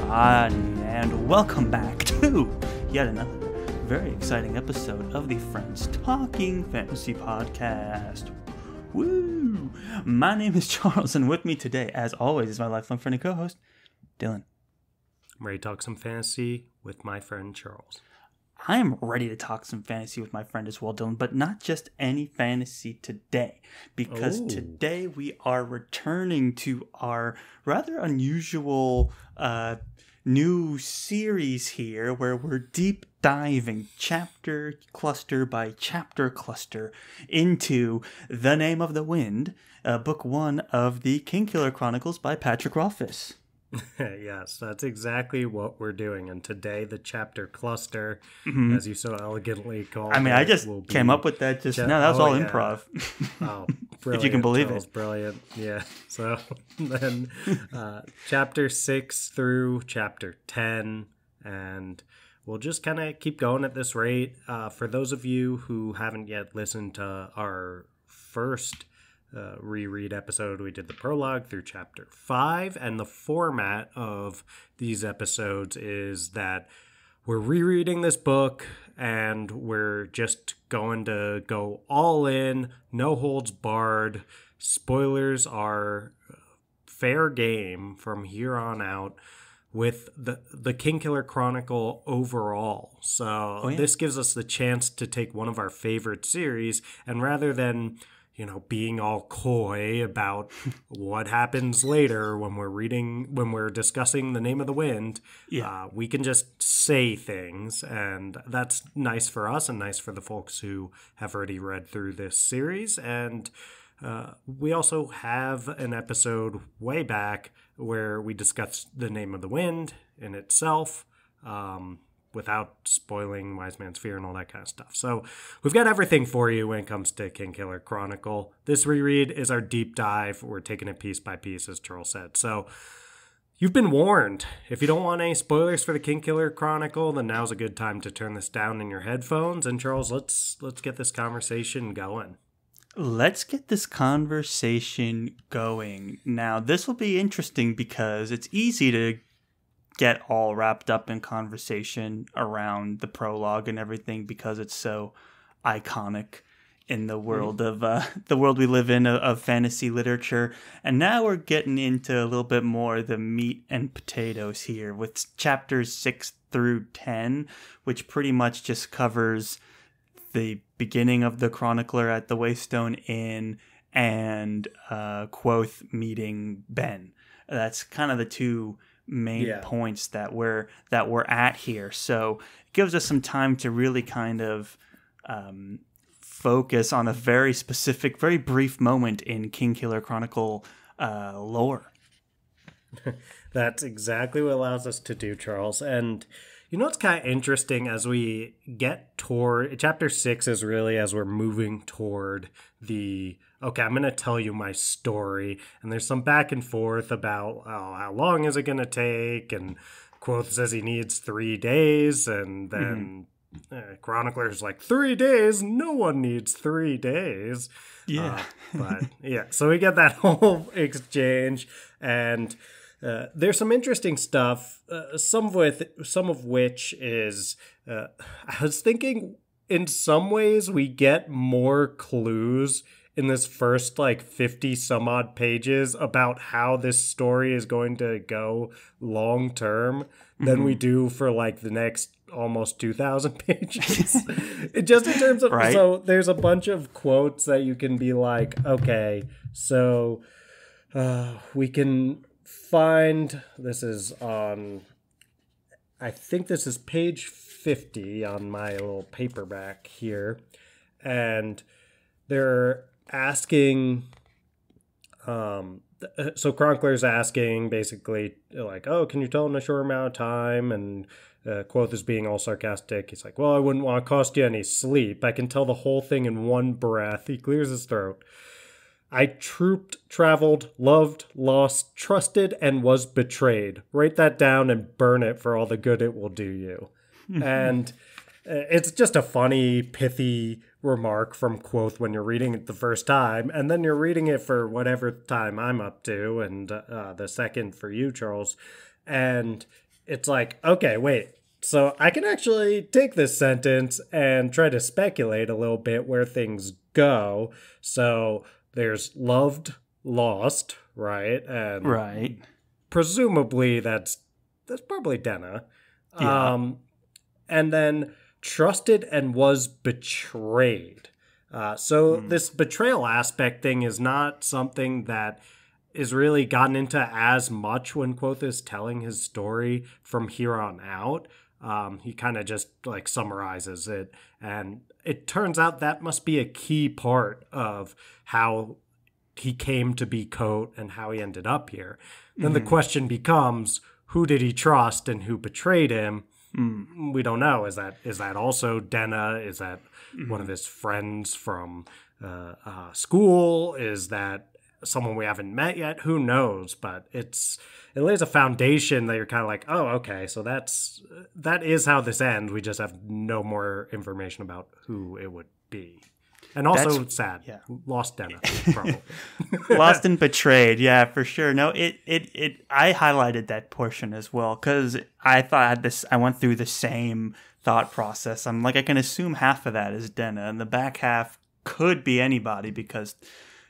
And welcome back to yet another very exciting episode of the Friends Talking Fantasy Podcast. Woo! My name is Charles, and with me today, as always, is my lifelong friend and co-host, Dylan. I'm ready to talk some fantasy with my friend Charles. I am ready to talk some fantasy with my friend as well, Dylan, but not just any fantasy today, because today we are returning to our rather unusual new series here where we're deep diving chapter cluster by chapter cluster into The Name of the Wind, book 1 of the Kingkiller Chronicles by Patrick Rothfuss. Yes, that's exactly what we're doing. And today, the chapter cluster, as you so elegantly called it. I mean, I just came up with that just now. That was all improv. Oh, brilliant. If you can believe Charles, it. Brilliant. Yeah. So then chapter 6 through chapter 10. And we'll just kind of keep going at this rate. For those of you who haven't yet listened to our first reread episode, we did the prologue through chapter 5, and the format of these episodes is that we're rereading this book and we're just going to go all in, no holds barred. Spoilers are fair game from here on out with the Kingkiller Chronicle overall. So This gives us the chance to take one of our favorite series, and rather than being all coy about what happens later when we're discussing The Name of the Wind, we can just say things, and that's nice for us and nice for the folks who have already read through this series. And we also have an episode way back where we discussed The Name of the Wind in itself, without spoiling Wise Man's Fear and all that kind of stuff. So we've got everything for you when it comes to Kingkiller Chronicle. This reread is our deep dive. We're taking it piece by piece, as Charles said. So you've been warned. If you don't want any spoilers for the Kingkiller Chronicle, then now's a good time to turn this down in your headphones. And Charles, let's get this conversation going. Let's get this conversation going. Now, this will be interesting because it's easy to get all wrapped up in conversation around the prologue and everything because it's so iconic in the world of the world we live in of fantasy literature. And now we're getting into a little bit more the meat and potatoes here with chapters 6 through 10, which pretty much just covers the beginning of the chronicler at the Waystone Inn and Kvothe meeting Ben. That's kind of the two main points that we're at here. So it gives us some time to really kind of focus on a very specific, very brief moment in Kingkiller Chronicle lore. That's exactly what allows us to do, Charles. And it's kind of interesting as we get toward chapter 6 is really as we're moving toward I'm going to tell you my story. And there's some back and forth about how long is it going to take? And Kvothe says he needs 3 days. And then Chronicler's like, 3 days? No one needs 3 days. Yeah. So we get that whole exchange. And there's some interesting stuff, some of which is, I was thinking in some ways we get more clues in this first 50 some odd pages about how this story is going to go long term than we do for the next almost 2,000 pages. Just in terms of, right? So there's a bunch of quotes that you can be like, okay, so we can find, this is on, I think this is page 50 on my little paperback here, and they're asking, so Chronicler's asking basically can you tell in a short amount of time? And Kvothe is being all sarcastic. He's like, well, I wouldn't want to cost you any sleep. I can tell the whole thing in one breath. He clears his throat. I trooped, traveled, loved, lost, trusted, and was betrayed. Write that down and burn it for all the good it will do you. And it's just a funny, pithy remark from Kvothe when you're reading it the first time, and then you're reading it for whatever time I'm up to, and the second for you, Charles. And it's like, okay, wait. So I can actually take this sentence and try to speculate a little bit where things go. So there's loved, lost, right? And Right. presumably that's probably Denna. Yeah. And then trusted and was betrayed. So this betrayal aspect thing is not something that is really gotten into as much when Kvothe is telling his story from here on out. He kind of just like summarizes it, and it turns out that must be a key part of how he came to be Kvothe and how he ended up here. Then the question becomes, who did he trust and who betrayed him? We don't know. Is that also Denna? Is that one of his friends from school? Is that someone we haven't met yet? Who knows? But it lays a foundation that you're kind of like, oh, okay, so that is how this ends. We just have no more information about who it would be. And also sad. Yeah. Lost Denna, probably. Lost and betrayed, yeah, for sure. No, I highlighted that portion as well because I thought I went through the same thought process. I'm like, I can assume half of that is Denna, and the back half could be anybody because,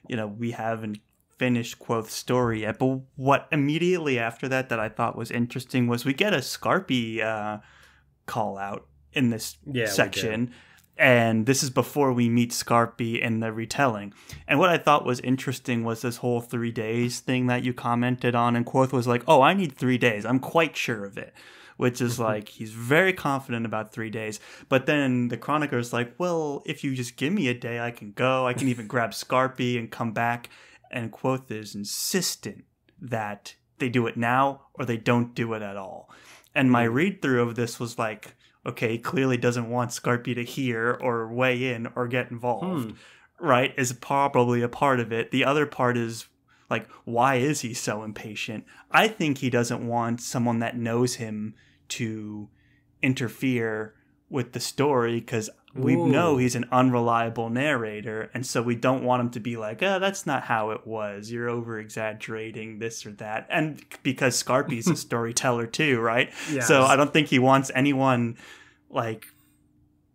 we haven't finished Kvothe's story yet. But what immediately after that I thought was interesting was we get a Scarpy call out in this section. And this is before we meet Scarpy in the retelling. And what I thought was interesting was this whole 3 days thing that you commented on. And Kvothe was like, oh, I need 3 days. I'm quite sure of it. Which is like, he's very confident about 3 days. But then the chronicler's like, well, if you just give me a day, I can go. I can even grab Scarpy and come back. And Kvothe is insistent that they do it now or they don't do it at all. And my read through of this was like, okay, he clearly doesn't want Scarpy to hear or weigh in or get involved, right? Is probably a part of it. The other part is, like, why is he so impatient? I think he doesn't want someone that knows him to interfere with the story because we know he's an unreliable narrator, and so we don't want him to be like, oh, that's not how it was. You're over-exaggerating this or that. And because Scarpy's a storyteller too, right? Yes. So I don't think he wants anyone, like,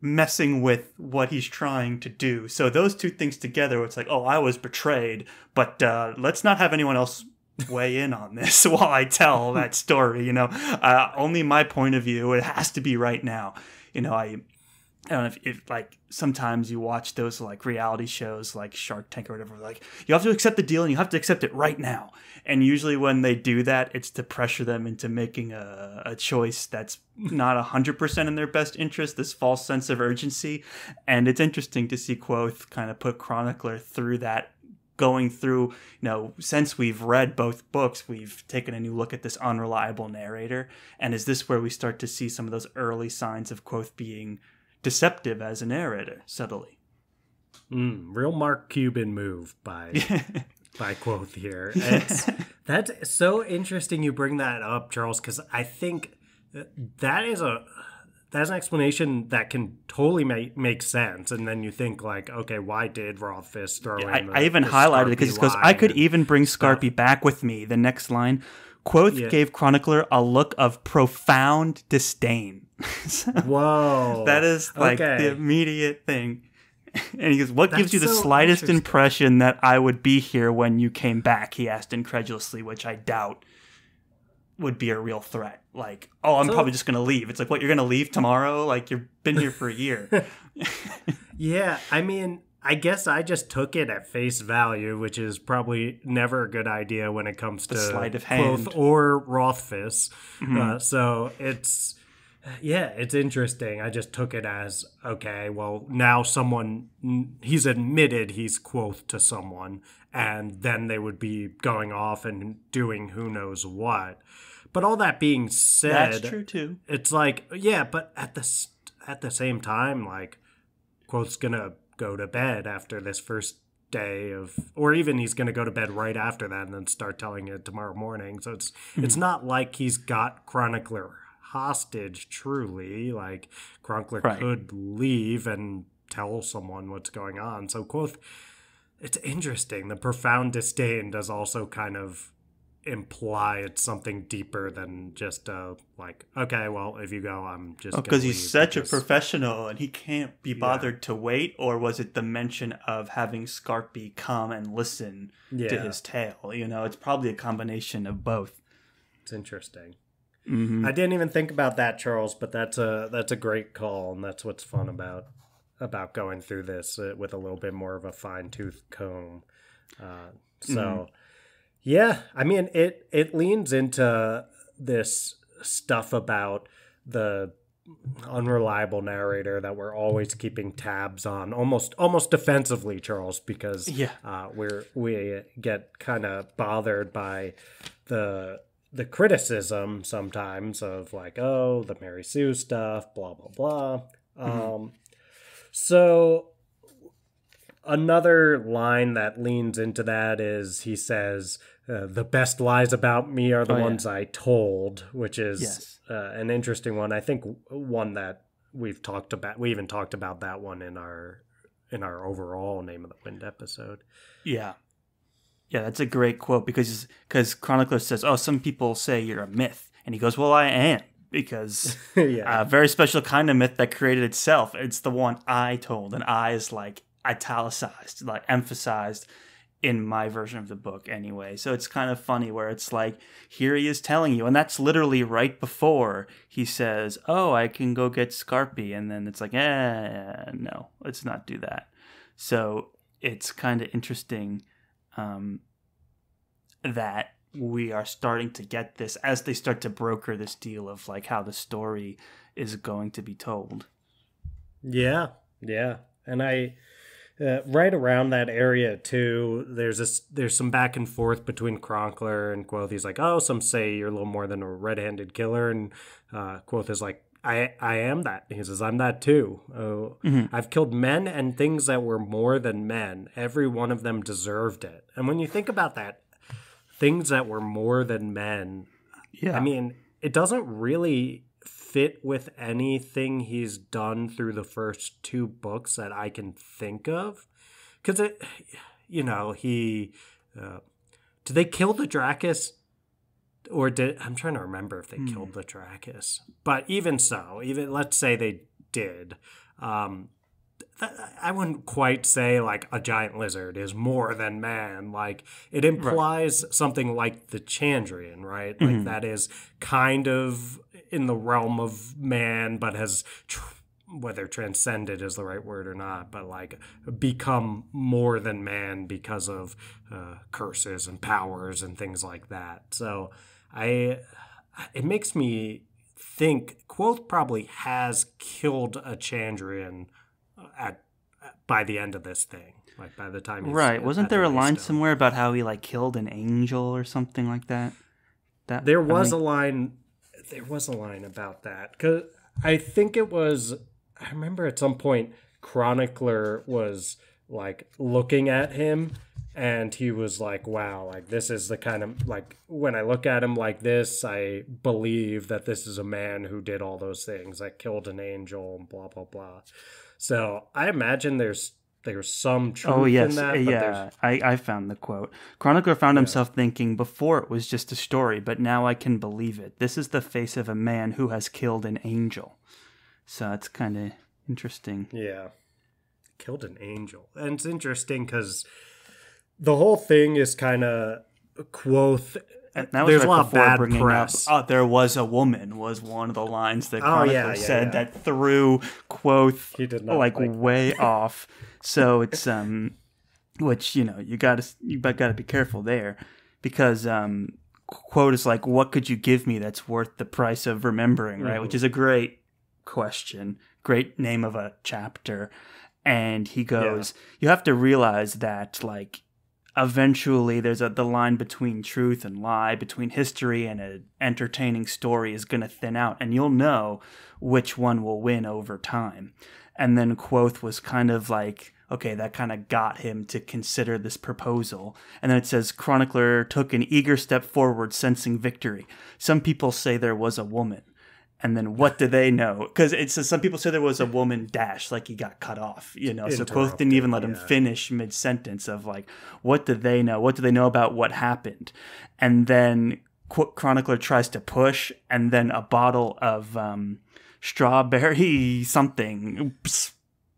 messing with what he's trying to do. So those two things together, it's like, oh, I was betrayed, but let's not have anyone else weigh in on this while I tell that story, only my point of view. It has to be right now. I don't know if like sometimes you watch those like reality shows like Shark Tank or whatever, like you have to accept the deal and you have to accept it right now. And usually when they do that, it's to pressure them into making a choice that's not 100% in their best interest, this false sense of urgency. And it's interesting to see Kvothe kind of put Chronicler through that, going through, since we've read both books, we've taken a new look at this unreliable narrator. And is this where we start to see some of those early signs of Kvothe being deceptive as a narrator, subtly? Real Mark Cuban move by Kvothe here. That's so interesting you bring that up, Charles, because I think that's an explanation that can totally make sense. And then you think like, okay, why did Rothfuss throw in I even highlighted it because it goes, I could even bring Scarpy back with me. The next line, Kvothe gave Chronicler a look of profound disdain. Whoa. That is like the immediate thing. And he goes, what gives you the slightest impression that I would be here when you came back? He asked incredulously, which I doubt would be a real threat. Like, oh, I'm probably just going to leave. It's like, what, you're going to leave tomorrow? Like, you've been here for a year. Yeah, I mean, I guess I just took it at face value, which is probably never a good idea when it comes to sleight of hand Kvothe or Rothfuss. So it's interesting. I just took it as, okay, well, now he's admitted he's Kvothe to someone, and then they would be going off and doing who knows what. But all that being said, that's true too. It's like, yeah, but at the same time, like, Kvothe's gonna go to bed after this first day or even he's gonna go to bed right after that and then start telling it tomorrow morning. So it's not like he's got Chronicler hostage truly. Like, Chronicler could leave and tell someone what's going on. So Kvothe, it's interesting. The profound disdain does also kind of imply it's something deeper than just like, okay, well, if you go, I'm just because he's such a professional and he can't be bothered to wait? Or was it the mention of having Scarpy come and listen to his tale? You know, it's probably a combination of both. It's interesting. Mm-hmm. I didn't even think about that, Charles, but that's a great call, and that's what's fun about going through this with a little bit more of a fine-tooth comb. Yeah, I mean, it leans into this stuff about the unreliable narrator that we're always keeping tabs on, almost defensively, Charles, because we get kind of bothered by the criticism sometimes of like, oh, the Mary Sue stuff, blah blah blah. So another line that leans into that is he says, the best lies about me are the ones I told, which is an interesting one. I think one that we've talked about. We even talked about that one in our overall Name of the Wind episode. Yeah. Yeah, that's a great quote because Chronicler says, oh, some people say you're a myth. And he goes, well, I am, because a very special kind of myth that created itself. It's the one I told, and I is like italicized, like emphasized in my version of the book anyway. So it's kind of funny where it's like, here he is telling you, and that's literally right before he says, oh, I can go get Scarpy. And then it's like, no, let's not do that. So it's kind of interesting that we are starting to get this as they start to broker this deal of like how the story is going to be told. Yeah. And I right around that area too, there's some back and forth between Chronicler and Kvothe. He's like, oh, some say you're a little more than a red-handed killer, and Kvothe is like, I am that. He says, I'm that too. I've killed men and things that were more than men. Every one of them deserved it. And when you think about that, things that were more than men, I mean, it doesn't really fit with anything he's done through the first two books that I can think of. Because, did they kill the Dracus? Or I'm trying to remember if they killed the Dracus. But even so, let's say they did, I wouldn't quite say like a giant lizard is more than man. Like it implies something like the Chandrian, right? Like that is kind of in the realm of man, but has whether transcended is the right word or not, but like become more than man because of curses and powers and things like that. So it makes me think Kvothe probably has killed a Chandrian by the end of this thing. Like by the time he's wasn't there a line somewhere about how he like killed an angel or something like that? There was a line about that. 'Cause I think it was, I remember at some point Chronicler was like looking at him and he was like, wow, like this is the kind of, like when I look at him like this, I believe that this is a man who did all those things, like killed an angel and blah, blah, blah. So I imagine there's some truth in that. I found the quote. Chronicler found himself thinking, before it was just a story, but now I can believe it. This is the face of a man who has killed an angel. So it's kind of interesting. Yeah. Killed an angel. And it's interesting because the whole thing is kind of Kvothe. There's a lot of bad press. There was a woman was one of the lines that Chronicler said that threw Kvothe like way off. So it's which you gotta be careful there, because Kvothe is like, what could you give me that's worth the price of remembering, right? Which is a great question, great name of a chapter. And he goes, you have to realize that like eventually there's the line between truth and lie, between history and an entertaining story is going to thin out, and you'll know which one will win over time. And then Kvothe was kind of like, okay, that kind of got him to consider this proposal. And then it says, Chronicler took an eager step forward, sensing victory. Some people say there was a woman. And then what do they know? Because it's some people say there was a woman dash, like he got cut off, you know. So Kvothe didn't even let him finish mid-sentence of like, what do they know? What do they know about what happened? And then Chronicler tries to push, and then a bottle of strawberry something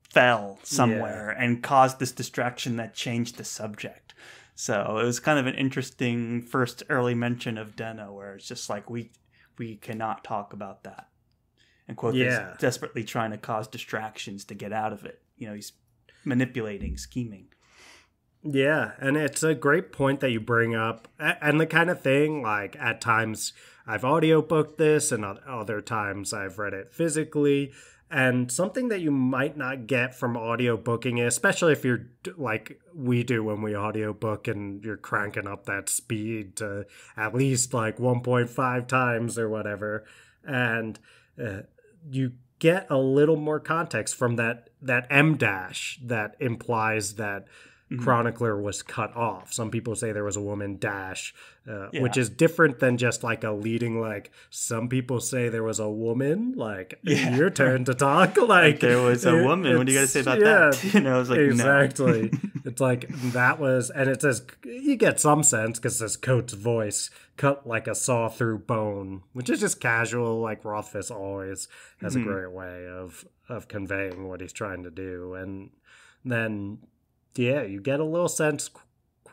fell somewhere and caused this distraction that changed the subject. So it was kind of an interesting first early mention of Denna, where it's just like we cannot talk about that. And Kvothe is desperately trying to cause distractions to get out of it. You know, he's manipulating, scheming. Yeah, and it's a great point that you bring up. And the kind of thing, like, at times I've audiobooked this, and other times I've read it physically. And something that you might not get from audiobooking, especially if you're like we do when we audiobook and you're cranking up that speed to at least like 1.5 times or whatever. And you get a little more context from that M dash that implies that Chronicler was cut off. Some people say there was a woman dash, which is different than just like a leading, like some people say there was a woman, like your turn to talk. Like there was a woman. What do you got to say about that? You know, I was like, exactly. It's like that was, and it says, you get some sense because this Coat's voice cut like a saw through bone, which is just casual. Like Rothfuss always has a great way of conveying what he's trying to do. And then, yeah, you get a little sense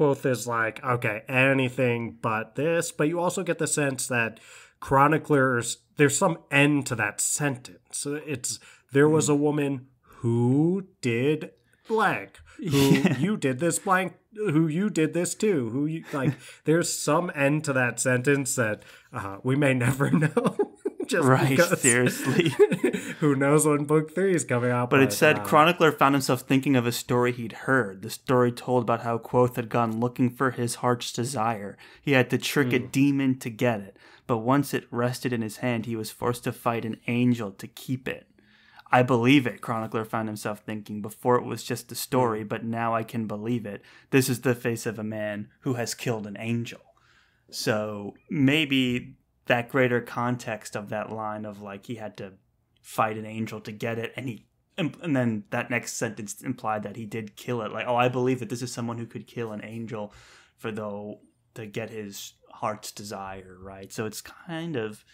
Kvothe is like, okay, anything but this. But you also get the sense that chroniclers, there's some end to that sentence. It's, there was a woman who did blank, who you did this blank, who you did this too, who you, like, there's some end to that sentence that we may never know. Just right, seriously. Who knows when book 3 is coming out. But it said Chronicler found himself thinking of a story he'd heard. The story told about how Kvothe had gone looking for his heart's desire. He had to trick a demon to get it. But once it rested in his hand, he was forced to fight an angel to keep it. I believe it, Chronicler found himself thinking. Before it was just a story, but now I can believe it. This is the face of a man who has killed an angel. So maybe that greater context of that line of like he had to fight an angel to get it, and then that next sentence implied that he did kill it. Like, oh, I believe that this is someone who could kill an angel to get his heart's desire, right? So it's kind of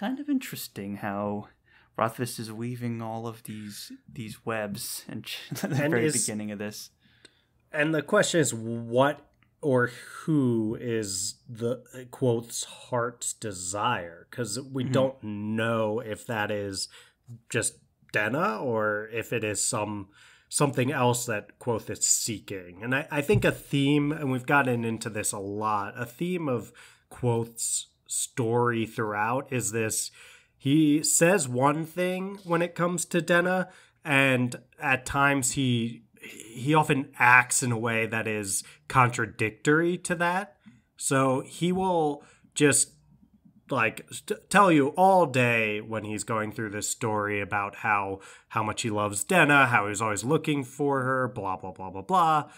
interesting how Rothfuss is weaving all of these webs at the very beginning of this. And the question is, what or who is the Kvothe's heart's desire? Because we don't know if that is just Denna or if it is something else that Kvothe is seeking. And I think a theme, and we've gotten into this a lot, a theme of Kvothe's story throughout is this: he says one thing when it comes to Denna, and at times he often acts in a way that is contradictory to that. So he will just like tell you all day when he's going through this story about how much he loves Denna, how he's always looking for her, blah, blah, blah, blah, blah.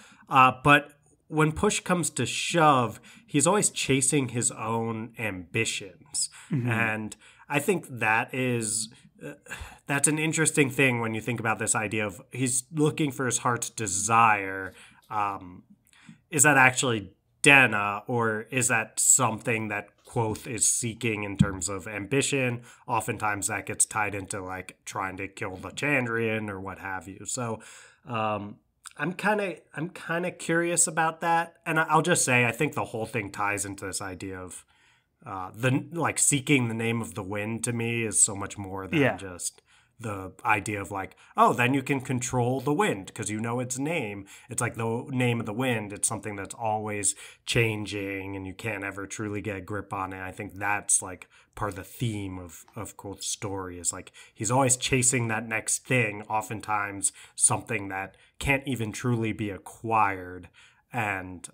But when push comes to shove, he's always chasing his own ambitions. And I think that is... that's an interesting thing when you think about this idea of he's looking for his heart's desire. Is that actually Denna, or is that something that Kvothe is seeking in terms of ambition? Oftentimes that gets tied into like trying to kill the Chandrian or what have you. So I'm kind of curious about that. And I'll just say I think the whole thing ties into this idea of seeking the name of the wind. To me is so much more than just the idea of like, oh, then you can control the wind because you know its name. It's like the name of the wind. It's something that's always changing and you can't ever truly get a grip on it. I think that's like part of the theme of Kvothe's story is like he's always chasing that next thing, oftentimes something that can't even truly be acquired. And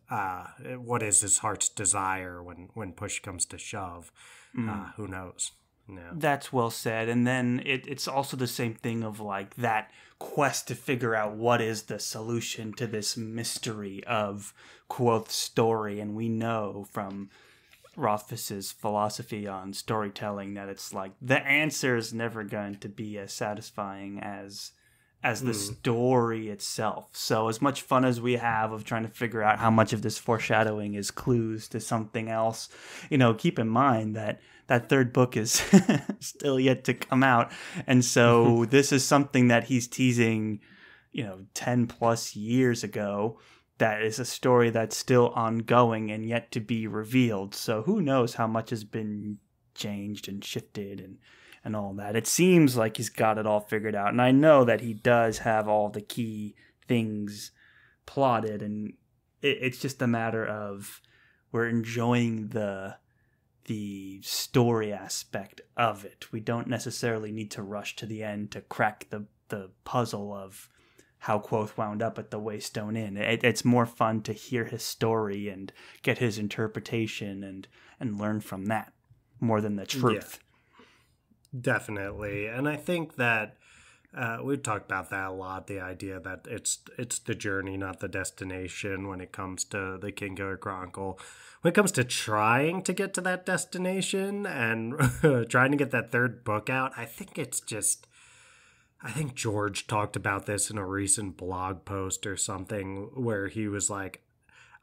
what is his heart's desire when push comes to shove? Who knows? No. That's well said. And then it's also the same thing of like that quest to figure out what is the solution to this mystery of Kvothe's story. And we know from Rothfuss's philosophy on storytelling, that it's like the answer is never going to be as satisfying as the story itself. So as much fun as we have of trying to figure out how much of this foreshadowing is clues to something else, keep in mind that that third book is still yet to come out. And so this is something that he's teasing, 10 plus years ago. That is a story that's still ongoing and yet to be revealed. So who knows how much has been changed and shifted and all that. It seems like he's got it all figured out. And I know that he does have all the key things plotted. And it's just a matter of we're enjoying the story aspect of it. We don't necessarily need to rush to the end to crack the puzzle of how Kvothe wound up at the Waystone Inn. It's more fun to hear his story and get his interpretation and learn from that more than the truth. Yeah, definitely. And I think that we've talked about that a lot, the idea that it's the journey, not the destination when it comes to the Kingkiller Chronicle. When it comes to trying to get to that destination and trying to get that third book out, I think George talked about this in a recent blog post or something where he was like,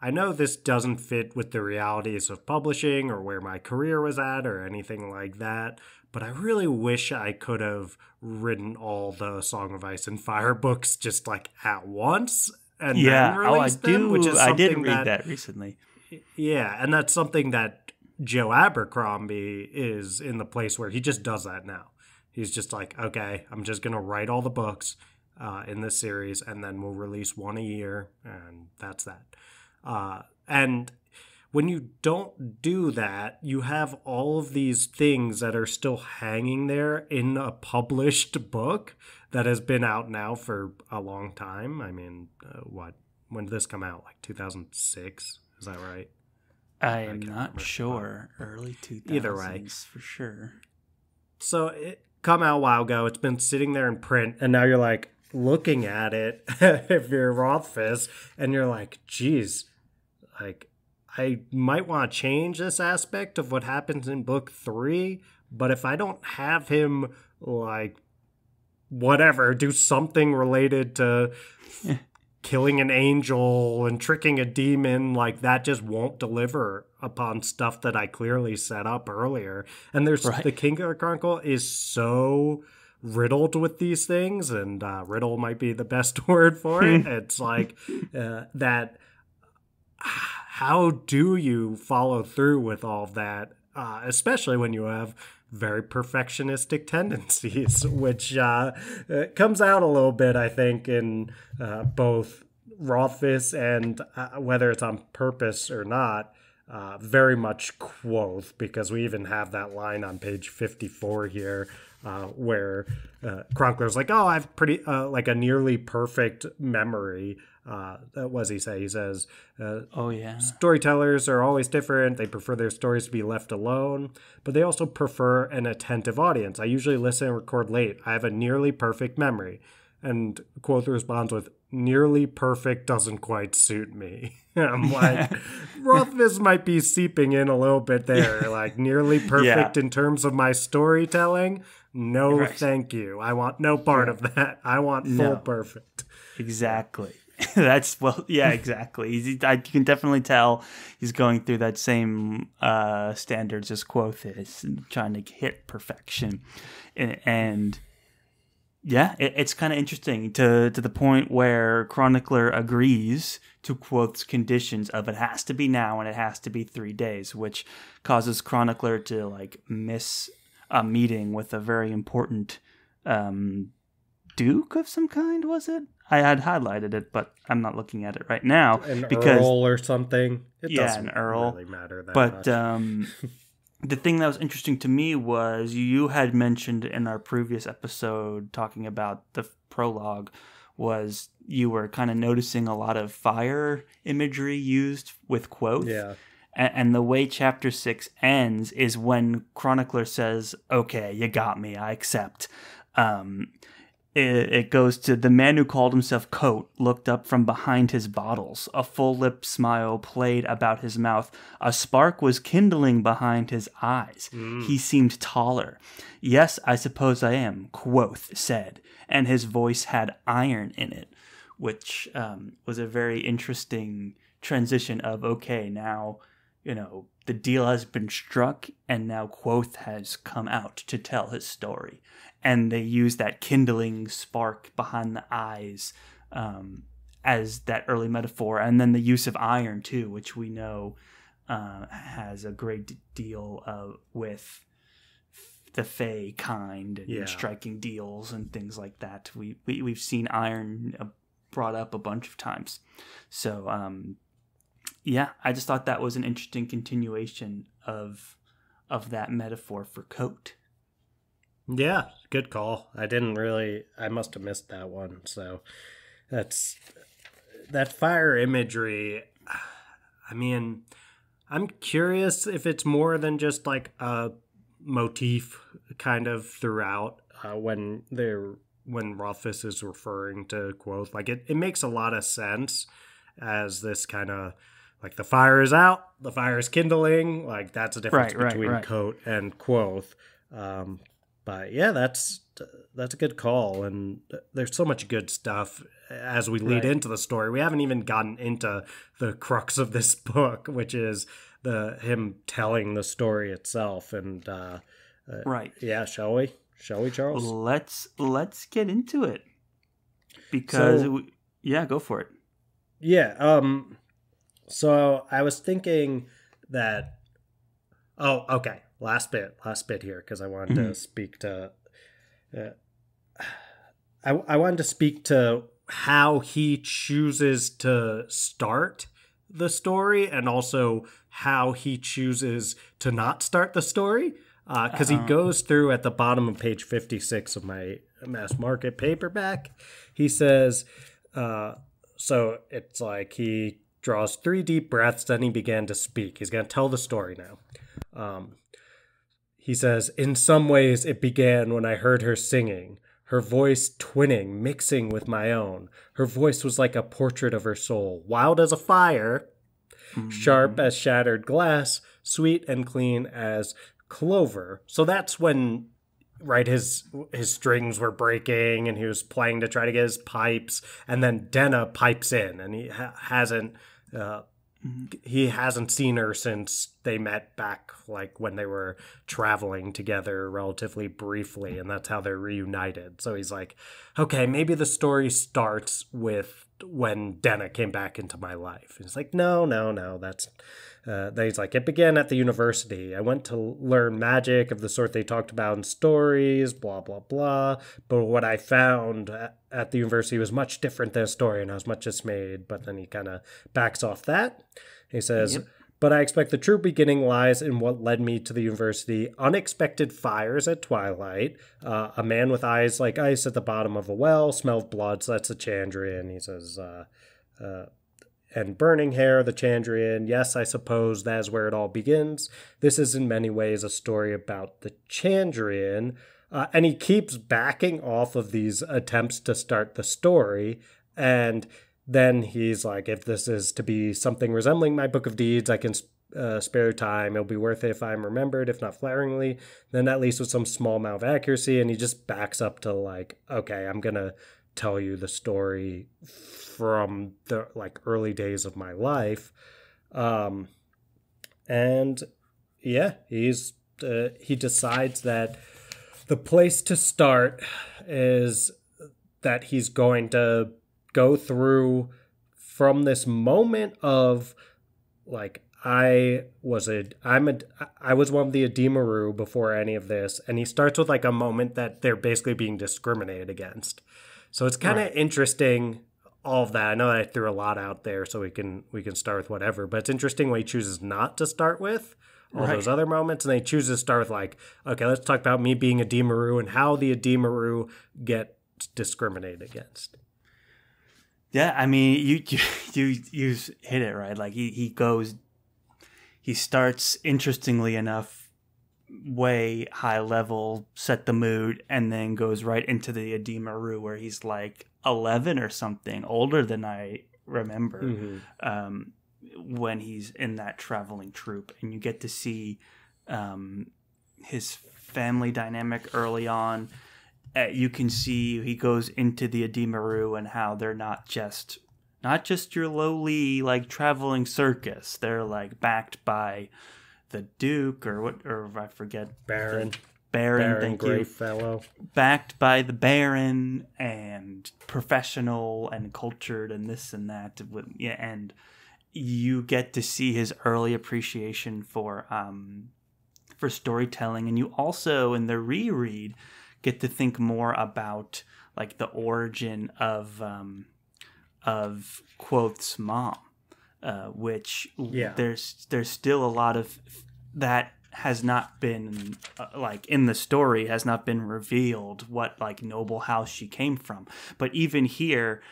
I know this doesn't fit with the realities of publishing or where my career was at or anything like that, but I really wish I could have written all the Song of Ice and Fire books just like at once and then released them, which is I did something read that recently. Yeah, and that's something that Joe Abercrombie is in the place where he just does that now. He's just like, okay, I'm just going to write all the books in this series, and then we'll release one a year, and that's that. And when you don't do that, you have all of these things that are still hanging there in a published book that has been out now for a long time. I mean, when did this come out? Like 2006? Is that right? I am not sure. Early 2000s. Either way. For sure. So it come out a while ago. It's been sitting there in print, and now you're like looking at it if you're Rothfuss, and you're like, geez, like I might want to change this aspect of what happens in book 3, but if I don't have him like whatever, do something related to killing an angel and tricking a demon, like that just won't deliver upon stuff that I clearly set up earlier. And there's the Kingkiller Chronicle is so riddled with these things, and riddle might be the best word for it. It's like that. How do you follow through with all of that, especially when you have very perfectionistic tendencies, which comes out a little bit, I think, in both Rothfuss and whether it's on purpose or not, very much Kvothe, because we even have that line on page 54 here where Chronicler's like, oh, I have pretty like a nearly perfect memory. What does he say? He says, storytellers are always different. They prefer their stories to be left alone, but they also prefer an attentive audience. I usually listen and record late. I have a nearly perfect memory. And Kvothe responds with, nearly perfect doesn't quite suit me. I'm like, Rothfuss might be seeping in a little bit there. Like, nearly perfect in terms of my storytelling? No, thank you. I want no part of that. I want full perfect. Exactly. That's exactly. I can definitely tell he's going through that same standards as Kvothe is, trying to hit perfection, and it's kind of interesting to the point where Chronicler agrees to Kvothe's conditions of it has to be now and it has to be 3 days, which causes Chronicler to like miss a meeting with a very important duke of some kind. Was it? I had highlighted it, but I'm not looking at it right now. Earl or something. It doesn't an Earl. Really matter that much. But the thing that was interesting to me was you had mentioned in our previous episode talking about the prologue was you were kind of noticing a lot of fire imagery used with Kvothe. Yeah. And the way chapter 6 ends is when Chronicler says, okay, you got me, I accept. it goes to the man who called himself Kvothe looked up from behind his bottles. A full-lipped smile played about his mouth. A spark was kindling behind his eyes. He seemed taller. Yes, I suppose I am, Kvothe said, and his voice had iron in it, which was a very interesting transition of, okay, now, the deal has been struck, and now Kvothe has come out to tell his story. And they use that kindling spark behind the eyes as that early metaphor. And then the use of iron, too, which we know has a great deal with the Fae kind and striking deals and things like that. We've seen iron brought up a bunch of times. So, I just thought that was an interesting continuation of that metaphor for Kvothe. Yeah, good call. I must have missed that one. So that fire imagery. I mean, I'm curious if it's more than just like a motif kind of throughout when Rothfuss is referring to Kvothe. Like it makes a lot of sense as this kind of like the fire is out, the fire is kindling. Like that's a difference between Kvothe and Kvothe. But yeah, that's a good call, and there's so much good stuff as we lead into the story. We haven't even gotten into the crux of this book, which is him telling the story itself. And yeah, shall we, Charles? Let's get into it because go for it. Yeah. So I was thinking that. Oh, okay. Last bit here, because I wanted to speak to. I wanted to speak to how he chooses to start the story, and also how he chooses to not start the story. Because he goes through at the bottom of page 56 of my mass market paperback. He says, so it's like he draws 3 deep breaths, then he began to speak. He's going to tell the story now. He says, in some ways it began when I heard her singing, her voice twinning, mixing with my own. Her voice was like a portrait of her soul, wild as a fire, sharp as shattered glass, sweet and clean as clover. So that's when, his strings were breaking and he was playing to try to get his pipes, and then Denna pipes in, and he hasn't seen her since they met back like when they were traveling together relatively briefly, and that's how they're reunited. So he's like, okay, maybe the story starts with when Denna came back into my life. And he's like, no, that's then he's like, it began at the university. I went to learn magic of the sort they talked about in stories, blah, blah, blah. But what I found at the university was much different than a story, and I was much dismayed. But then he kind of backs off that. He says, but I expect the true beginning lies in what led me to the university. Unexpected fires at twilight. A man with eyes like ice at the bottom of a well, smelled blood, so that's a Chandrian. He says, and burning hair, the Chandrian. Yes, I suppose that is where it all begins. This is in many ways a story about the Chandrian. And he keeps backing off of these attempts to start the story. And then he's like, if this is to be something resembling my book of deeds, I can spare time. It'll be worth it if I'm remembered, if not flatteringly, then at least with some small amount of accuracy. And he just backs up to like, okay, I'm going to tell you the story from the like early days of my life. And yeah, he decides that the place to start is that he's going to go through from this moment of like, I was one of the Ademaru before any of this. And he starts with like a moment that they're basically being discriminated against. So it's kind of interesting, all of that. I know I threw a lot out there, so we can start with whatever, but it's interesting what he chooses not to start with, all those other moments, and then he chooses to start with like, okay, let's talk about me being Ademaru and how the Ademaru get discriminated against. Yeah, I mean, you hit it right. Like he starts, interestingly enough, way high level, set the mood, and then goes right into the Ademaru where he's like 11 or something, older than I remember, when he's in that traveling troupe. And you get to see his family dynamic early on. You can see he goes into the Ademaru and how they're not just your lowly like traveling circus. They're like backed by the Duke or I forget, Baron, thank you. Greyfellow. Backed by the Baron, and professional and cultured and this and that. And you get to see his early appreciation for storytelling, and you also in the reread get to think more about like the origin of Kvothe's mom, which there's still a lot of that has not been like in the story has not been revealed, what like noble house she came from. But even here,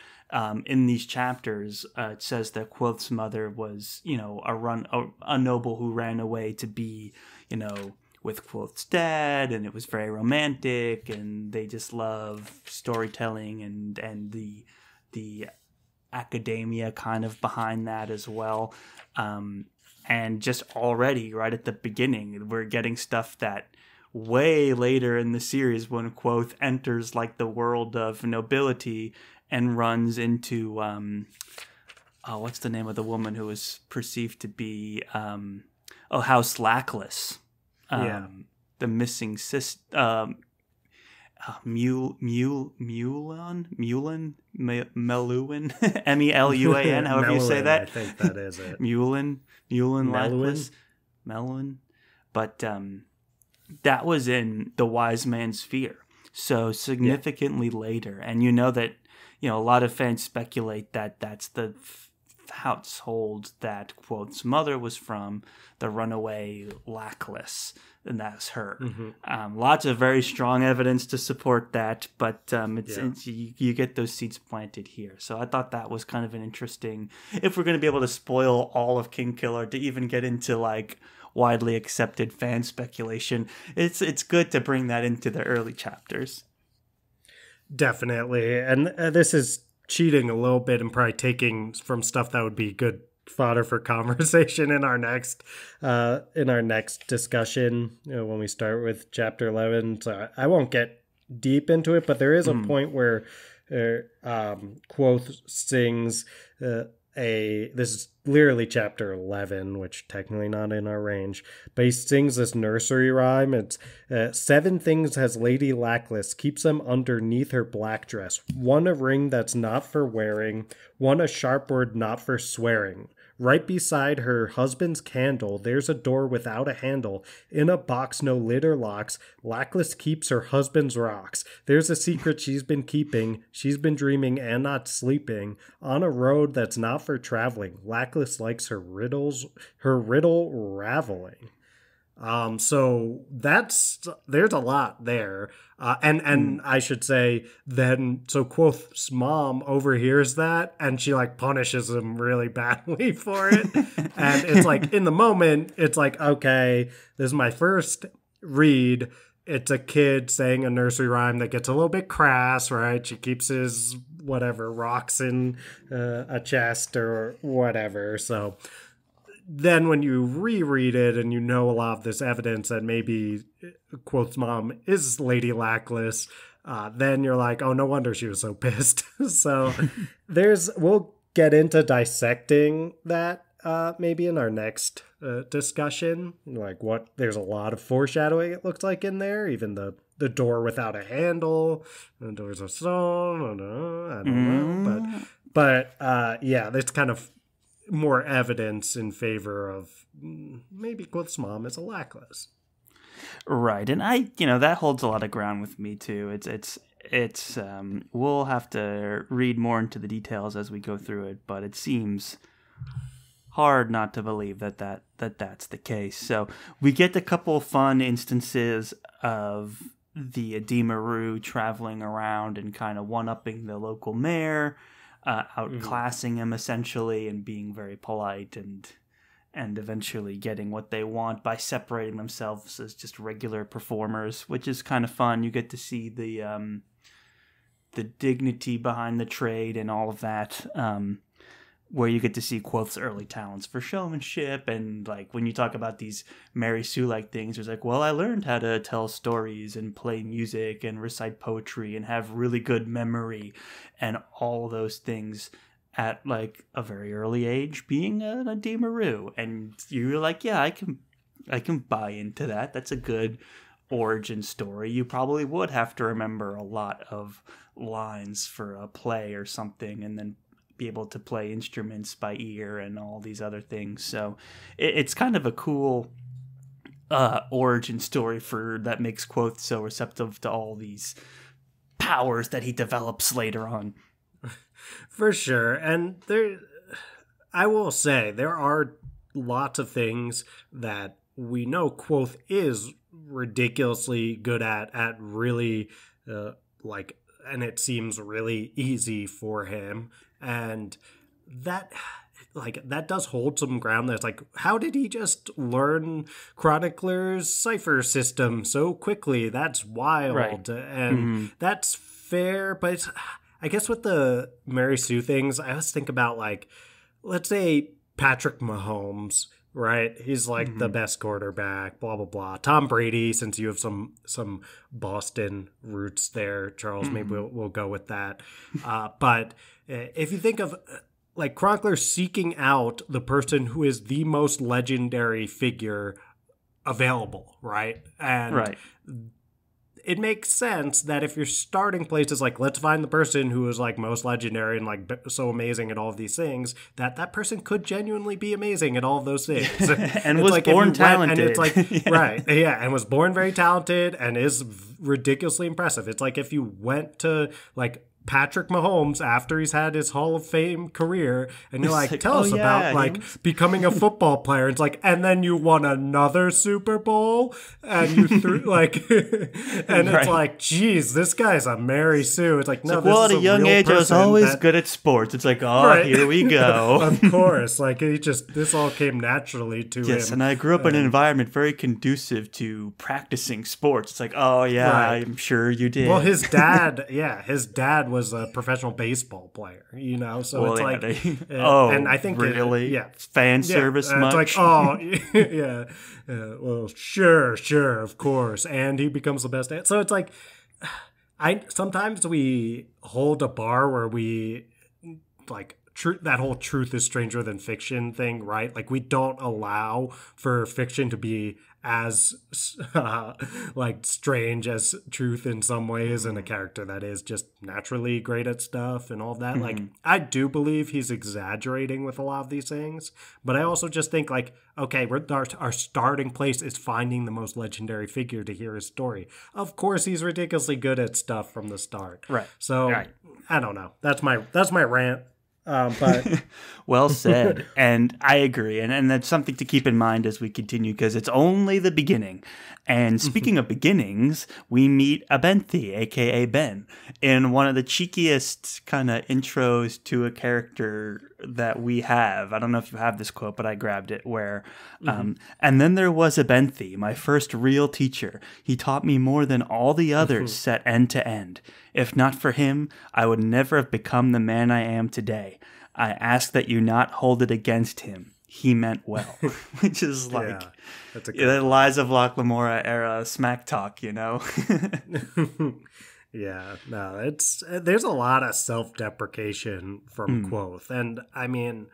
in these chapters, it says that Kvothe's mother was, a noble who ran away to be, with Kvothe's dad, and it was very romantic, and they just love storytelling and the academia kind of behind that as well. And just already right at the beginning, we're getting stuff that way later in the series when Kvothe enters like the world of nobility and runs into what's the name of the woman who was perceived to be House Lackless, the missing sister, Meluan, Meluan, however you say that. I think that is it. Meluan Lackless, Meluan. But that was in the Wise Man's Sphere, so significantly later. And you know that, a lot of fans speculate that that's the household that Kvothe's mother was from, the runaway Lackless, and that's her. Lots of very strong evidence to support that, but you get those seeds planted here. So I thought that was kind of an interesting, if we're going to be able to spoil all of Kingkiller to even get into like widely accepted fan speculation, it's good to bring that into the early chapters. Definitely. And this is cheating a little bit and probably taking from stuff that would be good fodder for conversation in our next discussion, when we start with chapter 11. So I won't get deep into it, but there is a point where Kvothe sings this is literally chapter 11, which technically not in our range, but he sings this nursery rhyme. It's 7 things has Lady Lackless, keeps them underneath her black dress. 1, a ring that's not for wearing. 1, a sharp word not for swearing. Right beside her husband's candle, there's a door without a handle. In a box no lid or locks, Lackless keeps her husband's rocks. There's a secret she's been keeping. She's been dreaming and not sleeping. On a road that's not for traveling, Lackless likes her riddle raveling. So there's a lot there. And I should say then, so Kvothe's mom overhears that and she like punishes him really badly for it. And it's like, in the moment, it's like, okay, this is my first read. It's a kid saying a nursery rhyme that gets a little bit crass, right? She keeps his rocks in a chest or whatever. So then when you reread it and a lot of this evidence that maybe Kvothe's mom is Lady Lackless, then you're like, oh, no wonder she was so pissed. So we'll get into dissecting that maybe in our next discussion. Like there's a lot of foreshadowing, it looks like, in there. Even the door without a handle, the doors of stone, I don't know. But that's kind of more evidence in favor of maybe Kvothe's mom is a Lackless. Right. And that holds a lot of ground with me too. It's we'll have to read more into the details as we go through it, but it seems hard not to believe that's the case. So we get a couple of fun instances of the Ademaru traveling around and kind of one-upping the local mayor, outclassing him essentially and being very polite and eventually getting what they want by separating themselves as just regular performers, which is kind of fun. You get to see the dignity behind the trade and all of that, where you get to see Kvothe's early talents for showmanship. And like when you talk about these Mary Sue-like things, it's like, well, I learned how to tell stories and play music and recite poetry and have really good memory and all those things at like a very early age, being a Demaroo. And you're like, yeah, I can buy into that. That's a good origin story. You probably would have to remember a lot of lines for a play or something, and then be able to play instruments by ear and all these other things. So it's kind of a cool origin story that makes Kvothe so receptive to all these powers that he develops later on. For sure. And I will say, there are lots of things that we know Kvothe is ridiculously good at really, and it seems really easy for him. And that does hold some ground. That's like, how did he just learn Chronicler's cipher system so quickly? That's wild. Right. And that's fair, but I guess with the Mary Sue things, I always think about, like, let's say Patrick Mahomes, right? He's like the best quarterback, blah, blah, blah. Tom Brady, since you have some Boston roots there, Charles, maybe we'll go with that. But if you think of like Chronicler seeking out the person who is the most legendary figure available, right? And it makes sense that if your starting place is like, let's find the person who is like most legendary and like so amazing at all of these things, that person could genuinely be amazing at all of those things. And was like born talented. And it's like, and was born very talented and is ridiculously impressive. It's like if you went to like Patrick Mahomes after he's had his Hall of Fame career, and you're like, tell us about like becoming a football player. It's like, and then you won another Super Bowl, and you threw like, and it's like, geez, this guy's a Mary Sue. It's like, no, this well, is at a young age, I was always good at sports. It's like, here we go. Of course, like this all came naturally to him. Yes, and I grew up in an environment very conducive to practicing sports. It's like, I'm sure you did. Well, his dad was a professional baseball player, you know, so it's like, and I think really, fan service much. It's like, well, sure, of course, and he becomes the best. So it's like, sometimes we hold a bar where we like that whole truth is stranger than fiction thing, right? Like we don't allow for fiction to be as like strange as truth in some ways, and a character that is just naturally great at stuff and all of that. Like I do believe he's exaggerating with a lot of these things, but I also just think like, okay, our starting place is finding the most legendary figure to hear his story. Of course, he's ridiculously good at stuff from the start. Right. So I don't know. That's my rant. But well said. And I agree. And that's something to keep in mind as we continue, because it's only the beginning. And speaking of beginnings, we meet Abenthy, aka Ben, in one of the cheekiest kind of intros to a character that we have. I don't know if you have this quote, but I grabbed it, where and then there was Abenthy, my first real teacher. He taught me more than all the others set end to end. If not for him, I would never have become the man I am today. I ask that you not hold it against him. He meant well. Which is like the Lies of Locke Lamora era smack talk, you know? Yeah, no, there's a lot of self-deprecation from Kvothe. And I mean,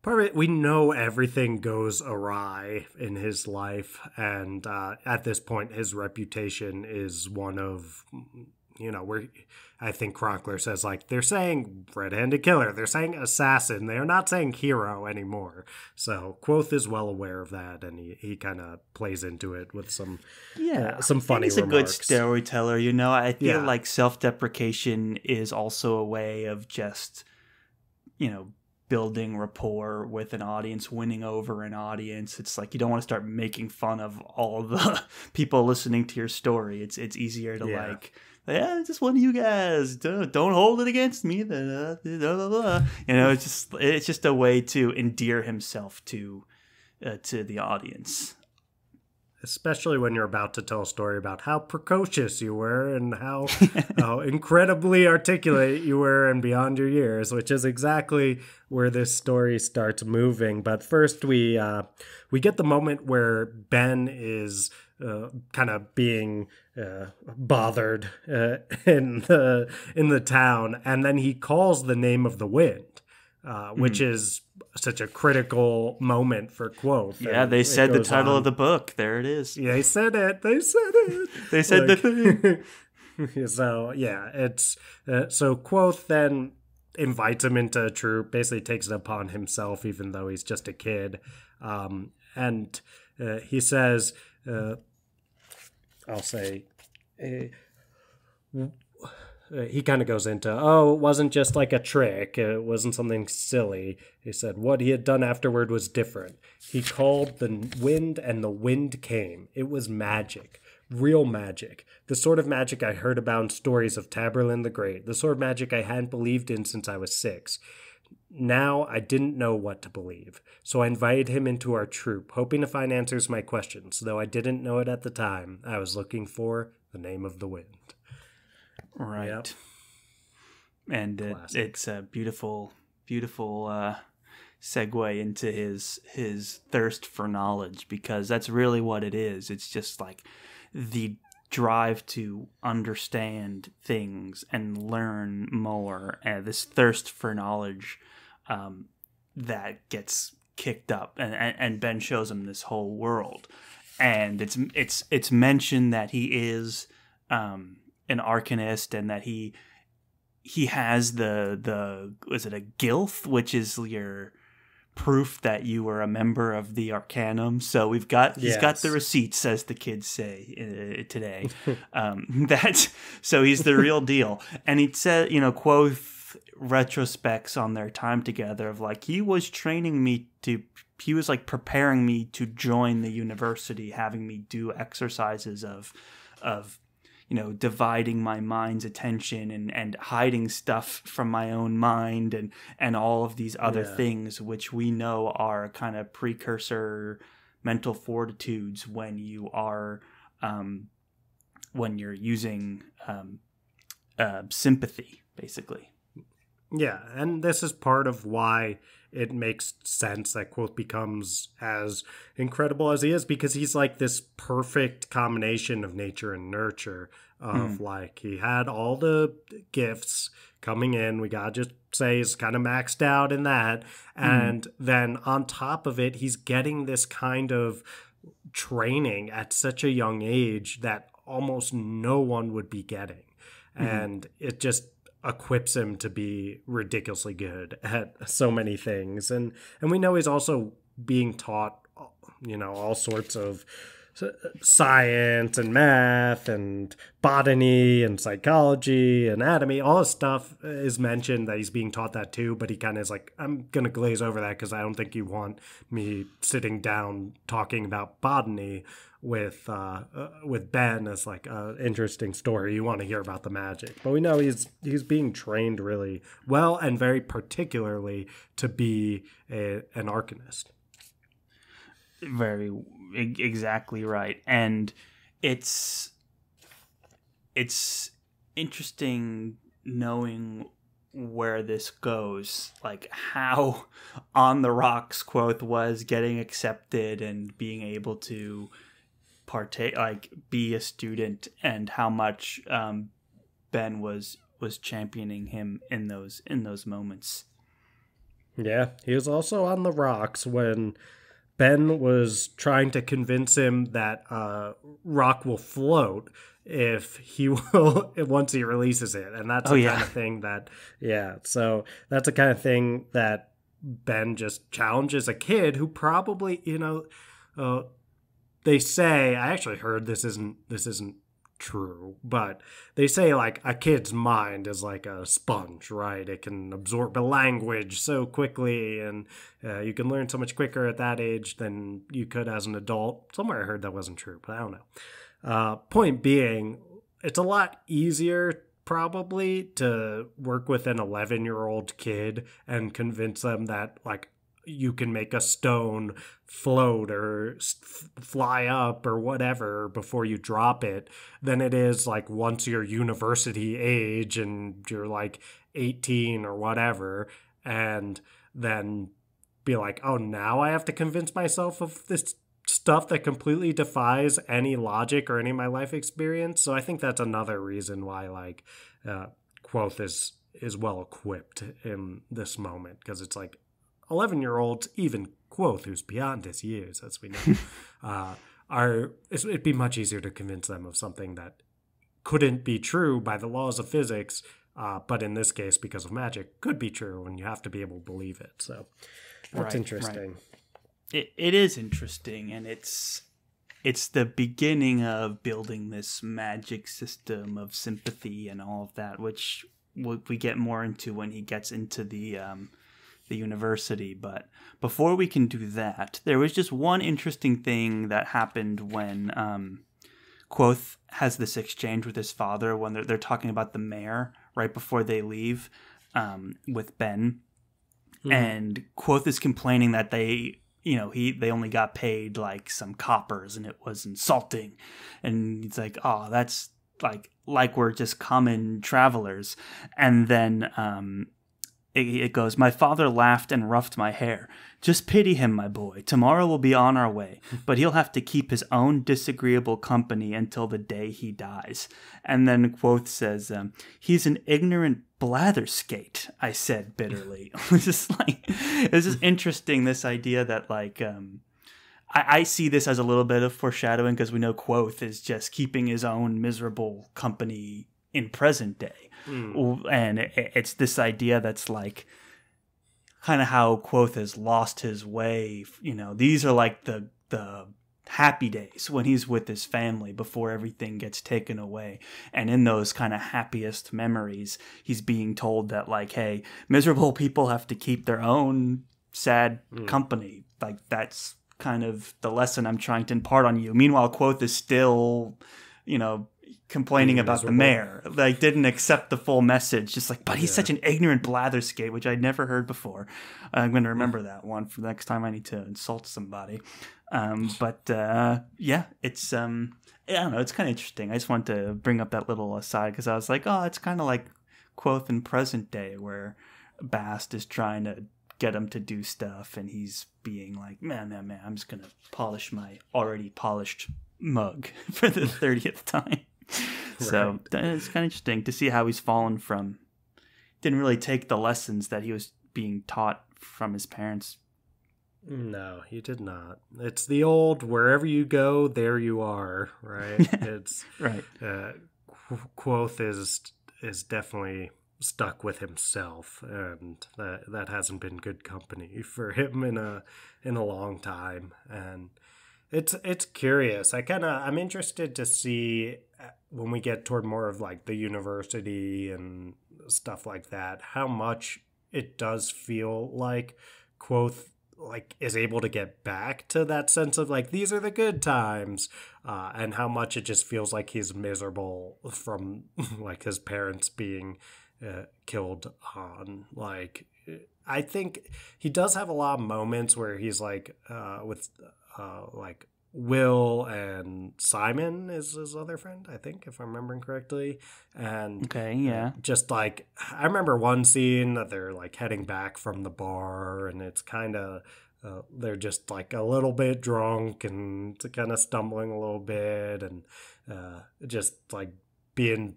part of it, we know everything goes awry in his life. And at this point, his reputation is one of, you know, where I think Chronicler says, like, they're saying red-handed killer, they're saying assassin, they're not saying hero anymore. So Kvothe is well aware of that, and he kind of plays into it with some funny he's remarks. A good storyteller, you know. I feel like self-deprecation is also a way of just, you know, building rapport with an audience, winning over an audience. It's like you don't want to start making fun of all of the people listening to your story. It's easier to just one of you guys. Don't hold it against me. You know, it's just a way to endear himself to to the audience. Especially when you're about to tell a story about how precocious you were and how incredibly articulate you were and beyond your years, which is exactly where this story starts moving. But first, we get the moment where Ben is kind of being bothered in the town, and then he calls the name of the wind, which is such a critical moment for Kvothe. Yeah, they said the title of the book. There it is. They said it. They said the thing. So yeah, it's so Kvothe then invites him into a troop, basically takes it upon himself, even though he's just a kid, and he says, "I'll say." He kind of goes into, it wasn't just like a trick. It wasn't something silly. He said what he had done afterward was different. He called the wind and the wind came. It was magic. Real magic. The sort of magic I heard about in stories of Taborlin the Great. The sort of magic I hadn't believed in since I was 6. Now I didn't know what to believe. So I invited him into our troop, hoping to find answers to my questions. Though I didn't know it at the time, I was looking for the name of the wind. Right. Yep. And it's a beautiful segue into his thirst for knowledge, because that's really what it is. It's just like the drive to understand things and learn more, and this thirst for knowledge that gets kicked up, and Ben shows him this whole world, and it's mentioned that he is an arcanist, and that he has the was it a gilth, which is your proof that you were a member of the Arcanum. So he's got the receipts, as the kids say today. So he's the real deal. And he said, Kvothe retrospects on their time together of like, he was like preparing me to join the university, having me do exercises of dividing my mind's attention and hiding stuff from my own mind and all of these other things, which we know are kind of precursor mental fortitudes when you are when you're using sympathy, basically. Yeah, and this is part of why it makes sense that Kvothe becomes as incredible as he is, because he's like this perfect combination of nature and nurture of like, he had all the gifts coming in. We gotta just say he's kind of maxed out in that. And then on top of it, he's getting this kind of training at such a young age that almost no one would be getting. And it just equips him to be ridiculously good at so many things. And we know he's also being taught, all sorts of science and math and botany and psychology, anatomy, all this stuff is mentioned that he's being taught that too, but he kind of is like, I'm going to glaze over that because I don't think you want me sitting down talking about botany with Ben as like an interesting story. You want to hear about the magic. But we know he's being trained really well, and very particularly to be an arcanist. Very exactly right. And it's interesting knowing where this goes, like how on the rocks Kvothe was getting accepted and being able to partake, like be a student, and how much Ben was championing him in those moments. Yeah, he was also on the rocks when Ben was trying to convince him that rock will float if he will once he releases it, and that's kind of thing that so that's the kind of thing that Ben just challenges a kid who probably they say, I actually heard this isn't true, but they say like a kid's mind is like a sponge, right? It can absorb a language so quickly, and you can learn so much quicker at that age than you could as an adult. Somewhere I heard that wasn't true, but I don't know. Point being, it's a lot easier probably to work with an 11-year-old kid and convince them that like you can make a stone float or fly up or whatever before you drop it than it is like once you're university age and you're like 18 or whatever, and then be like, oh, now I have to convince myself of this stuff that completely defies any logic or any of my life experience. So I think that's another reason why like Kvothe is well equipped in this moment, because it's like 11-year-olds, even Kvothe, who's beyond his years, as we know, it'd be much easier to convince them of something that couldn't be true by the laws of physics, but in this case, because of magic, could be true, and you have to be able to believe it. So that's interesting. Right. It is interesting, and it's the beginning of building this magic system of sympathy and all of that, which we get more into when he gets into the university. But before we can do that, there was just one interesting thing that happened when Kvothe has this exchange with his father when they're talking about the mayor right before they leave with Ben. Mm. And Kvothe is complaining that they only got paid like some coppers and it was insulting. And he's like, oh, that's like we're just common travelers. And then it goes, my father laughed and roughed my hair. Just pity him, my boy. Tomorrow we'll be on our way, but he'll have to keep his own disagreeable company until the day he dies. And then Kvothe says, he's an ignorant blatherskate, I said bitterly. It's just interesting, this idea that like, I see this as a little bit of foreshadowing, because we know Kvothe is just keeping his own miserable company in present day. And it's this idea that's like kind of how Kvothe has lost his way. These are like the happy days when he's with his family before everything gets taken away. And in those kind of happiest memories, he's being told that like, hey, miserable people have to keep their own sad company. Like that's kind of the lesson I'm trying to impart on you. Meanwhile, Kvothe is still, complaining about the mayor, like didn't accept the full message, just like, but he's such an ignorant blatherskate, which I'd never heard before. I'm going to remember that one for the next time I need to insult somebody. It's I don't know, it's kind of interesting. I just wanted to bring up that little aside because I was like, oh, it's kind of like Kvothe in present day where Bast is trying to get him to do stuff and he's being like, man, I'm just going to polish my already polished mug for the 30th time. So it's kind of interesting to see how he's fallen from. Didn't really take the lessons that he was being taught from his parents. No, he did not. It's the old wherever you go, there you are, right? It's right. Kvothe is definitely stuck with himself, and that hasn't been good company for him in a long time. And it's curious. I'm interested to see when we get toward more of like the university and stuff like that, how much it does feel like Kvothe like is able to get back to that sense of like, these are the good times, and how much it just feels like he's miserable from like his parents being killed on. Like, I think he does have a lot of moments where he's like with like Will and Simon is his other friend, I think, if I'm remembering correctly. And okay, yeah. Just like, I remember one scene that they're like heading back from the bar, and it's kind of they're just like a little bit drunk and kind of stumbling a little bit, and just like being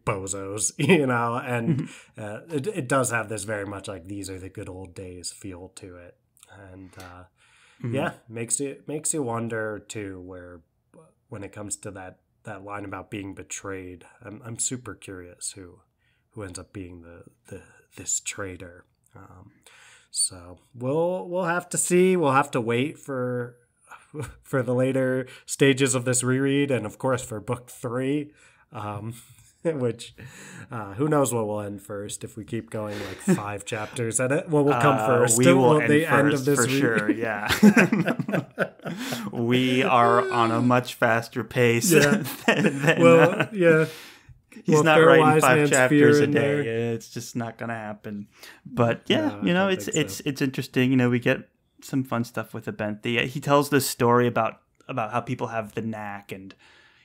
bozos, and it does have this very much like, these are the good old days feel to it. And yeah, makes you wonder too, where when it comes to that line about being betrayed, I'm super curious who ends up being this traitor. So we'll have to see. We'll have to wait for the later stages of this reread, and of course for book 3. Which who knows what will end first if we keep going like 5 chapters at it. What will come first? We will end the first, end of this for sure. Yeah, we are on a much faster pace. Yeah. than, well, yeah. He's not throw writing Wise 5 Man's chapters Fear a in day. there. It's just not gonna happen. But yeah, No, I don't it's think so. it's interesting. We get some fun stuff with Abenthy. He tells this story about how people have the knack, and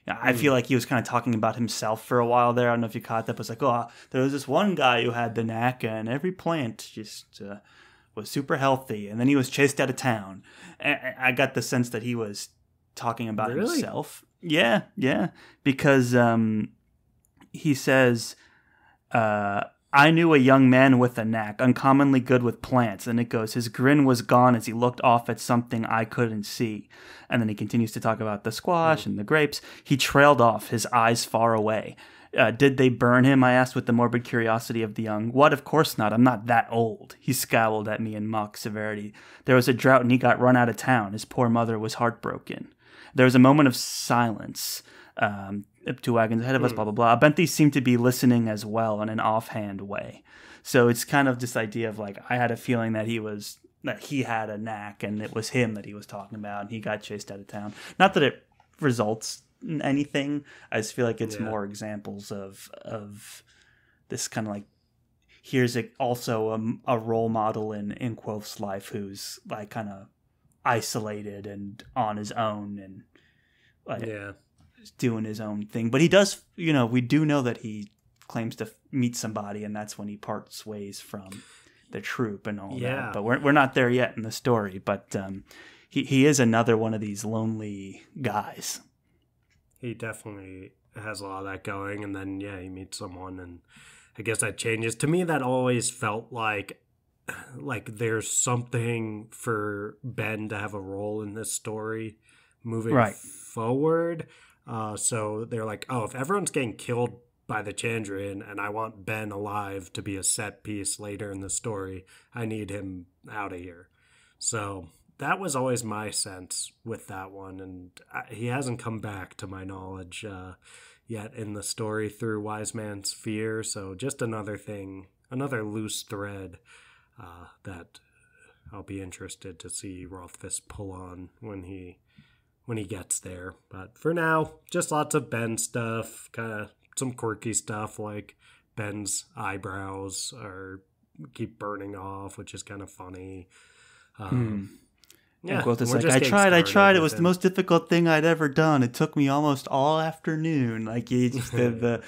I feel like he was kind of talking about himself for a while there. I don't know if you caught that. It was like, oh, there was this one guy who had the knack, and every plant just was super healthy, and then he was chased out of town. And I got the sense that he was talking about himself. Yeah, because he says, I knew a young man with a knack, uncommonly good with plants. And it goes, his grin was gone as he looked off at something I couldn't see. And then he continues to talk about the squash and the grapes. He trailed off, his eyes far away. Did they burn him? I asked with the morbid curiosity of the young. What? Of course not. I'm not that old. He scowled at me in mock severity. There was a drought and he got run out of town. His poor mother was heartbroken. There was a moment of silence. 2 wagons ahead of us, blah, blah, blah. Abenthy seemed to be listening as well in an offhand way. So it's kind of this idea of like, I had a feeling that he had a knack and it was him that he was talking about and he got chased out of town. Not that it results in anything. I just feel like it's more examples of this kind of like, here's also a role model in Kvothe's life who's like kind of isolated and on his own and like doing his own thing. But he does, we do know that he claims to meet somebody, and that's when he parts ways from the troop and all that. But we're not there yet in the story. But he is another one of these lonely guys. He definitely has a lot of that going, and then he meets someone, and I guess that changes. To me, that always felt like there's something for Ben to have a role in this story moving forward. So they're like, oh, if everyone's getting killed by the Chandrian and I want Ben alive to be a set piece later in the story, I need him out of here. So that was always my sense with that one. And he hasn't come back to my knowledge yet in the story through Wise Man's Fear. So just another thing, another loose thread that I'll be interested to see Rothfuss pull on when he gets there. But for now, just lots of Ben stuff, kind of some quirky stuff like Ben's eyebrows keep burning off, which is kind of funny. Kvothe like, I tried. It was the most difficult thing I'd ever done. It took me almost all afternoon. Like just the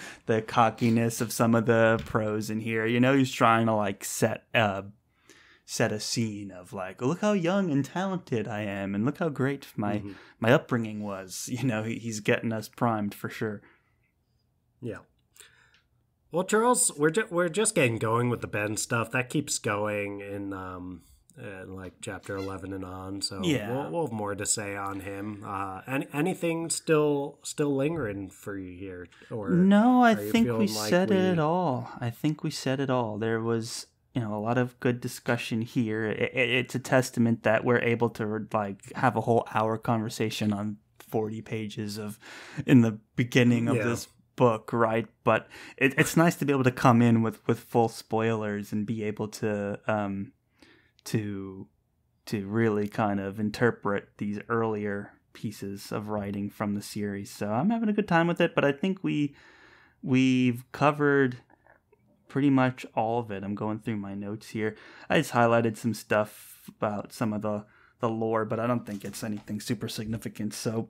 cockiness of some of the prose in here. He's trying to like set a scene of like, look how young and talented I am, and look how great my upbringing was. He's getting us primed for sure. Yeah. Well, Charles, we're just getting going with the Ben stuff. That keeps going in like chapter 11 and on. So we'll have more to say on him. Anything still lingering for you here? Or no, I think we said it all. There was a lot of good discussion here. It's a testament that we're able to like have a whole hour conversation on 40 pages in the beginning of this book, right? But it's nice to be able to come in with full spoilers and be able to really kind of interpret these earlier pieces of writing from the series. So I'm having a good time with it, but I think we've covered pretty much all of it. I'm going through my notes here. I just highlighted some stuff about some of the lore, but I don't think it's anything super significant. So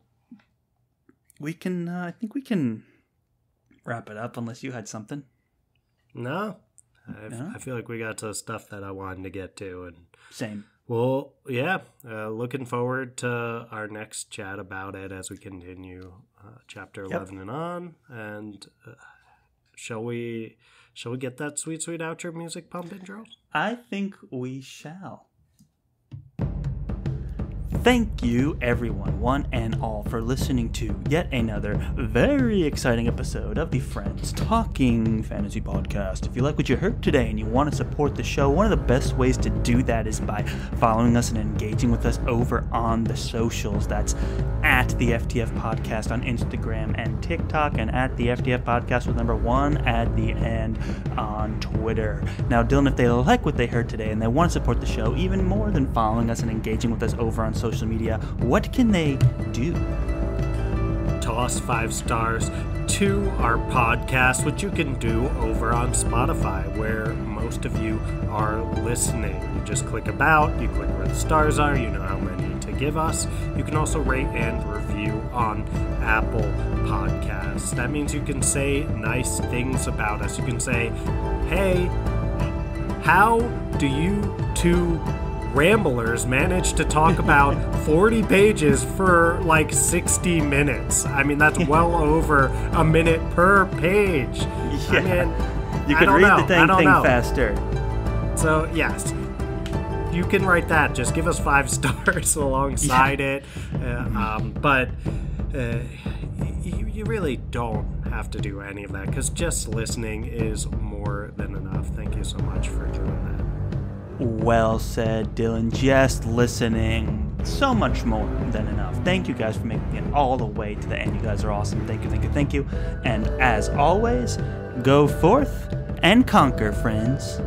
we can, I think we can wrap it up unless you had something. No, I feel like we got to stuff that I wanted to get to. And same. Well, looking forward to our next chat about it as we continue chapter 11 and on. And shall we get that sweet, sweet outro music pumping, Charles? I think we shall. Thank you, everyone, one and all, for listening to yet another very exciting episode of the Friends Talking Fantasy Podcast. If you like what you heard today and you want to support the show, one of the best ways to do that is by following us and engaging with us over on the socials. That's at the FTF Podcast on Instagram and TikTok, and at the FTF Podcast with number 1 at the end on Twitter. Now, Dylan, if they like what they heard today and they want to support the show even more than following us and engaging with us over on social media, what can they do? Toss 5 stars, to our podcast, which you can do over on Spotify, where most of you are listening. You just click about, you click where the stars are, you know how many to give us. You can also rate and review on Apple Podcasts. That means you can say nice things about us. You can say, hey, how do you two ramblers manage to talk about 40 pages for like 60 minutes? I mean, that's well over a minute per page. Yeah. I mean, You could read the dang thing faster. So, yes, you can write that. Just give us 5 stars alongside it. But you really don't have to do any of that, because just listening is more than enough. Thank you so much for doing that. Well said, Dylan. Just listening. So much more than enough. Thank you guys for making it all the way to the end. You guys are awesome. Thank you, thank you, thank you. And as always, go forth and conquer, friends.